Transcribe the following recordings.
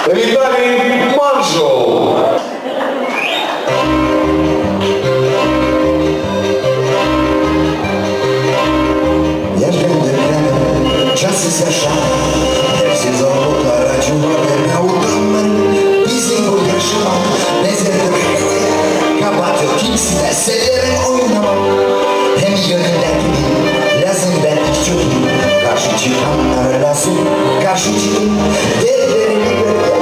Виталий Манжул. Час ise şan, hepsi zorluklara cumalarına utanmayın. Bizim bu yaşamam, benzedim kapatıp kimsine severim oynamam. Hem gönüller gibi, lazım ben çok karşı çıkanlar lazım, karşı çıkın. Derlerini görüyor,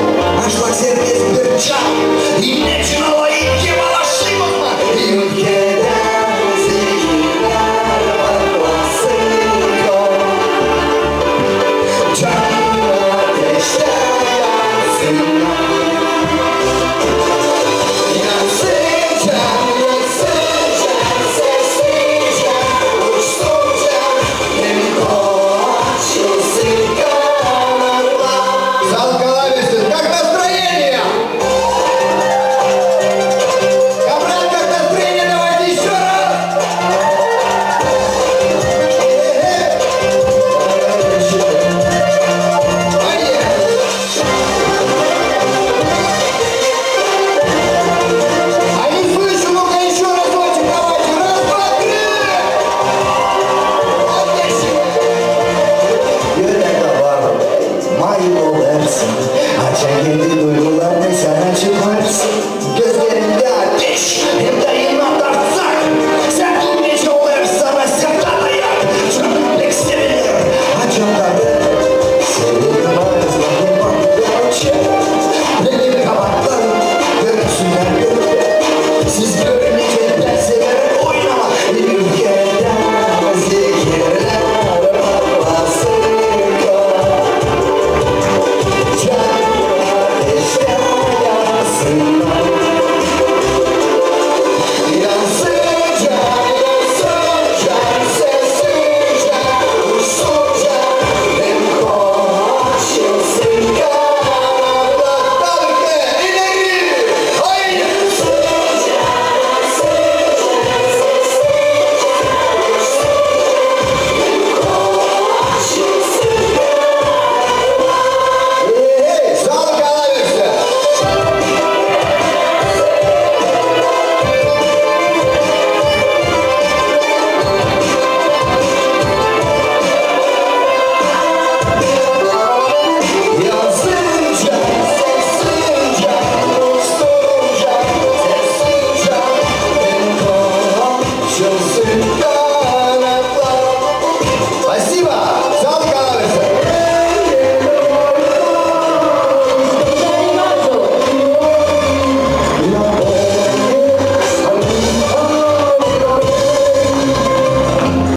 aşmak serbest bir çağ. Yine çınava iki balaşıyım ama ülkeden zihirler bakmasın. Canlı ateşler yansın. Yansın can, sessizce uçtukça hem konuşulsun kanarlar. Salkalarısın, как настроение? Камрад, как настроение? Давайте еще раз! А не слышу, ну-ка еще разочек, давайте, раз, два, три! Yürek var, mayıl olersin. Açan kendi duygularını sen açıklarsın.